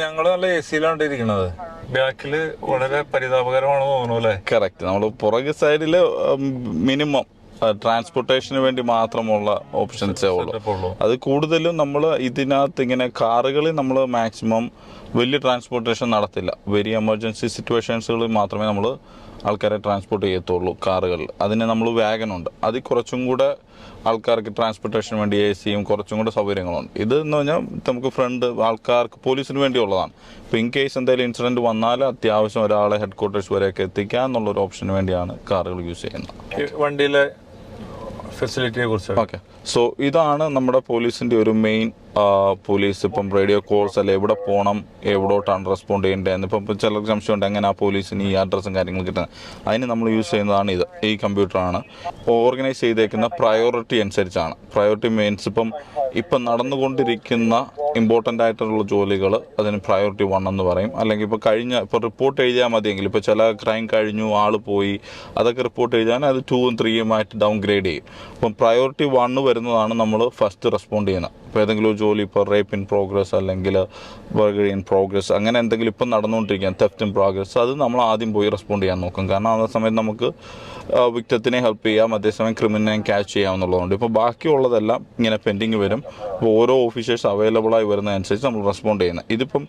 ഞങ്ങൾ നല്ല എ സിയിലാണ്ടിരിക്കണത്. ബാക്കില് വളരെ പരിതാപകരമാണെന്ന് തോന്നുന്നു അല്ലേ? കറക്റ്റ്. നമ്മൾ പുറകെ സൈഡിൽ മിനിമം ട്രാൻസ്പോർട്ടേഷന് വേണ്ടി മാത്രമുള്ള ഓപ്ഷൻസേ ഉള്ളൂ. അത് കൂടുതലും നമ്മൾ ഇതിനകത്ത് ഇങ്ങനെ കാറുകളിൽ നമ്മൾ മാക്സിമം വലിയ ട്രാൻസ്പോർട്ടേഷൻ നടത്തില്ല. വെരി എമർജൻസി സിറ്റുവേഷൻസുകളിൽ മാത്രമേ നമ്മൾ ആൾക്കാരെ ട്രാൻസ്പോർട്ട് ചെയ്യത്തുള്ളൂ കാറുകളിൽ. അതിന് നമ്മൾ വാഗനുണ്ട്, അതിൽ കുറച്ചും കൂടെ ആൾക്കാർക്ക് ട്രാൻസ്പോർട്ടേഷന് വേണ്ടി എ സിയും കുറച്ചും കൂടെ സൗകര്യങ്ങളുണ്ട്. ഇത് എന്ന് പറഞ്ഞാൽ നമുക്ക് ഫ്രണ്ട് ആൾക്കാർക്ക് പോലീസിന് വേണ്ടിയുള്ളതാണ്. ഇപ്പോൾ ഇൻ കേസ് എന്തെങ്കിലും ഇൻസിഡൻറ്റ് വന്നാൽ അത്യാവശ്യം ഒരാളെ ഹെഡ് ക്വാർട്ടേഴ്സ് വരെയൊക്കെ എത്തിക്കുക എന്നുള്ളൊരു ഓപ്ഷന് വേണ്ടിയാണ് കാറുകൾ യൂസ് ചെയ്യുന്നത്. വണ്ടിയിലെ ഫെസിലിറ്റിയെ കുറിച്ച് ഓക്കെ. സോ ഇതാണ് നമ്മുടെ പോലീസിൻ്റെ ഒരു മെയിൻ. പോലീസ് ഇപ്പം റേഡിയോ കോൾസ് അല്ലെ എവിടെ പോകണം, എവിടോട്ടാണ് റെസ്പോണ്ട് ചെയ്യേണ്ടതെന്ന് ഇപ്പം ചിലർക്ക് സംശയമുണ്ട് എങ്ങനെ ആ പോലീസിന് ഈ അഡ്രസ്സും കാര്യങ്ങളും കിട്ടുന്നത്. അതിന് നമ്മൾ യൂസ് ചെയ്യുന്നതാണ് ഇത്. ഈ കമ്പ്യൂട്ടറാണ് ഓർഗനൈസ് ചെയ്തേക്കുന്ന പ്രയോറിറ്റി അനുസരിച്ചാണ്. പ്രയോറിറ്റി മീൻസ് ഇപ്പം നടന്നുകൊണ്ടിരിക്കുന്ന ഇമ്പോർട്ടൻ്റ് ആയിട്ടുള്ള ജോലികൾ അതിന് പ്രയോറിറ്റി 1 എന്ന് പറയും. അല്ലെങ്കിൽ ഇപ്പോൾ റിപ്പോർട്ട് എഴുതിയാൽ മതിയെങ്കിൽ ഇപ്പോൾ ചില ക്രൈം കഴിഞ്ഞു ആൾ പോയി അതൊക്കെ റിപ്പോർട്ട് എഴുതാൻ അത് 2ഉം 3ഉമായിട്ട് ഡൗൺ ഗ്രേഡ് ചെയ്യും. അപ്പം പ്രയോറിറ്റി 1 വരുന്നതാണ് നമ്മൾ ഫസ്റ്റ് റെസ്പോണ്ട് ചെയ്യുന്നത്. ഇപ്പോൾ ഏതെങ്കിലും ഒരു ജോലി, ഇപ്പോൾ റേപ്പ് ഇൻ പ്രോഗ്രസ് അല്ലെങ്കിൽ ബർഗറി ഇൻ പ്രോഗ്രസ്, അങ്ങനെ എന്തെങ്കിലും ഇപ്പം നടന്നുകൊണ്ടിരിക്കുകയാണ്, തെഫ്റ്റ് ഇൻ പ്രോഗ്രസ്, അത് നമ്മൾ ആദ്യം പോയി റെസ്പോണ്ട് ചെയ്യാൻ നോക്കും. കാരണം ആ സമയത്ത് നമുക്ക് വിക്ടത്തിനെ ഹെൽപ്പ് ചെയ്യാം, അതേസമയം ക്രിമിനലിനെ ക്യാച്ച് ചെയ്യാമെന്നുള്ളതുകൊണ്ട്. ഇപ്പോൾ ബാക്കിയുള്ളതെല്ലാം ഇങ്ങനെ പെൻഡിങ് വരും. അപ്പോൾ ഓരോ ഓഫീസേഴ്സ് അവൈലബിളായി വരുന്നതനുസരിച്ച് നമ്മൾ റെസ്പോണ്ട് ചെയ്യുന്നത്. ഇതിപ്പം